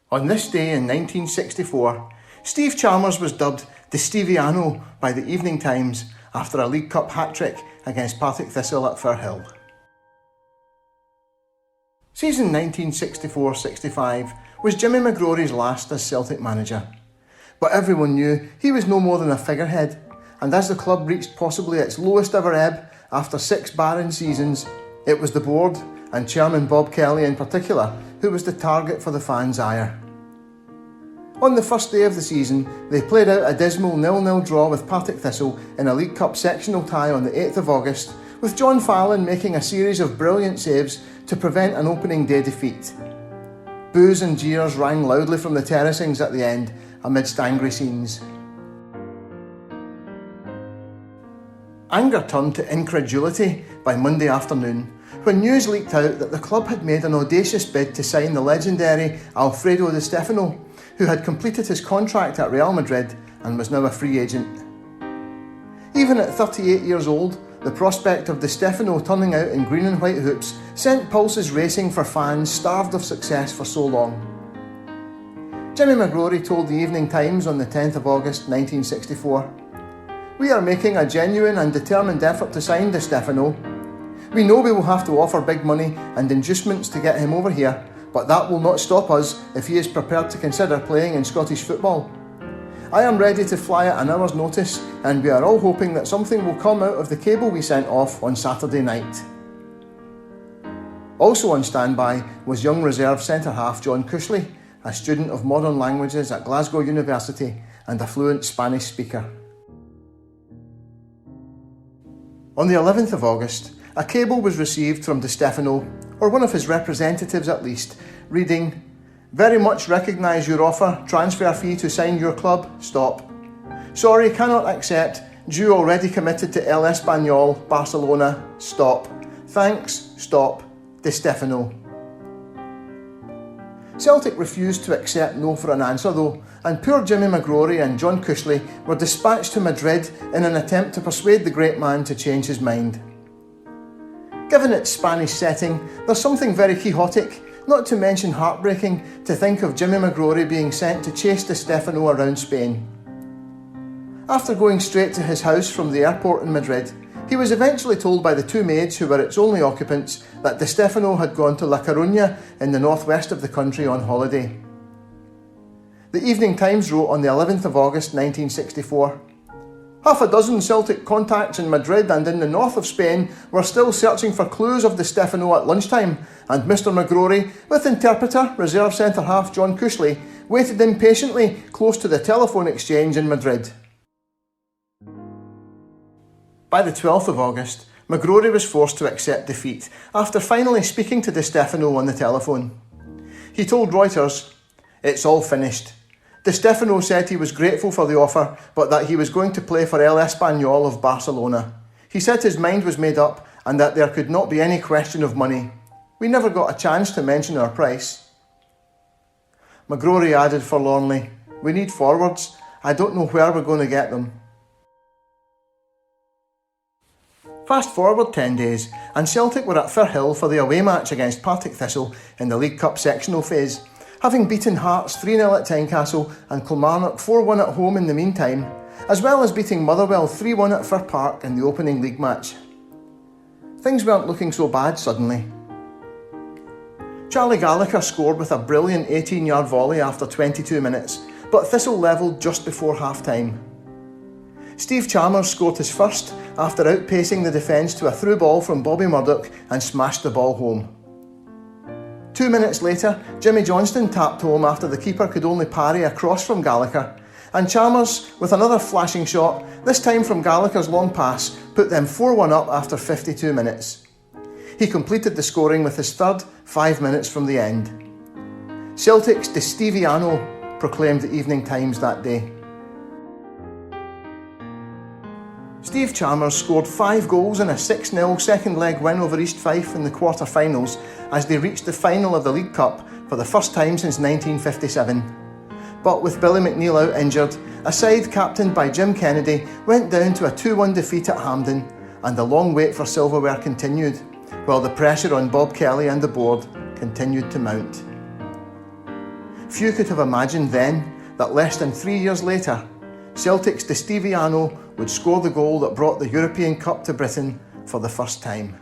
On this day in 1964, Steve Chalmers was dubbed the Steviano by the Evening Times after a League Cup hat-trick against Partick Thistle at Firhill. Season 1964-65 was Jimmy McGrory's last as Celtic manager, but everyone knew he was no more than a figurehead, and as the club reached possibly its lowest ever ebb after 6 barren seasons, it was the board, and Chairman Bob Kelly in particular, who was the target for the fans' ire. On the first day of the season, they played out a dismal 0-0 draw with Partick Thistle in a League Cup sectional tie on the 8th of August, with John Fallon making a series of brilliant saves to prevent an opening day defeat. Boos and jeers rang loudly from the terracings at the end, amidst angry scenes. Anger turned to incredulity by Monday afternoon, when news leaked out that the club had made an audacious bid to sign the legendary Alfredo Di Stefano, who had completed his contract at Real Madrid and was now a free agent. Even at 38 years old, the prospect of Di Stefano turning out in green and white hoops sent pulses racing for fans starved of success for so long. Jimmy McGrory told the Evening Times on the 10th of August 1964, "We are making a genuine and determined effort to sign Di Stefano. We know we will have to offer big money and inducements to get him over here, but that will not stop us if he is prepared to consider playing in Scottish football. I am ready to fly at an hour's notice, and we are all hoping that something will come out of the cable we sent off on Saturday night." Also on standby was young reserve centre-half John Cushley, a student of modern languages at Glasgow University and a fluent Spanish speaker. On the 11th of August, a cable was received from Di Stefano, or one of his representatives at least, reading, "Very much recognise your offer, transfer fee to sign your club, stop. Sorry, cannot accept, due already committed to El Espanyol, Barcelona, stop. Thanks, stop, Di Stefano." Celtic refused to accept no for an answer though, and poor Jimmy McGrory and John Cushley were dispatched to Madrid in an attempt to persuade the great man to change his mind. Given its Spanish setting, there's something very quixotic, not to mention heartbreaking, to think of Jimmy McGrory being sent to chase Di Stefano around Spain. After going straight to his house from the airport in Madrid, he was eventually told by the 2 maids who were its only occupants that Di Stefano had gone to La Coruña in the northwest of the country on holiday. The Evening Times wrote on the 11th of August 1964, "Half a dozen Celtic contacts in Madrid and in the north of Spain were still searching for clues of Di Stefano at lunchtime, and Mr McGrory, with interpreter, reserve centre-half John Cushley, waited impatiently close to the telephone exchange in Madrid." By the 12th of August, McGrory was forced to accept defeat after finally speaking to Di Stefano on the telephone. He told Reuters, "It's all finished. Di Stefano said he was grateful for the offer, but that he was going to play for El Espanyol of Barcelona. He said his mind was made up and that there could not be any question of money. We never got a chance to mention our price." McGrory added forlornly, "We need forwards. I don't know where we're going to get them." Fast forward 10 days, and Celtic were at Firhill for the away match against Partick Thistle in the League Cup sectional phase, having beaten Hearts 3-0 at Tynecastle and Kilmarnock 4-1 at home in the meantime, as well as beating Motherwell 3-1 at Fir Park in the opening league match. Things weren't looking so bad suddenly. Charlie Gallagher scored with a brilliant 18-yard volley after 22 minutes, but Thistle levelled just before half-time. Steve Chalmers scored his first after outpacing the defence to a through ball from Bobby Murdoch and smashed the ball home. 2 minutes later, Jimmy Johnston tapped home after the keeper could only parry a cross from Gallagher, and Chalmers, with another flashing shot, this time from Gallagher's long pass, put them 4-1 up after 52 minutes. He completed the scoring with his third 5 minutes from the end. Celtic's Di Steviano, proclaimed the Evening Times that day. Steve Chalmers scored 5 goals in a 6-0 second leg win over East Fife in the quarter-finals as they reached the final of the League Cup for the first time since 1957. But with Billy McNeil out injured, a side captained by Jim Kennedy went down to a 2-1 defeat at Hampden, and the long wait for silverware continued, while the pressure on Bob Kelly and the board continued to mount. Few could have imagined then that less than 3 years later, Celtic's Di Steviano would score the goal that brought the European Cup to Britain for the first time.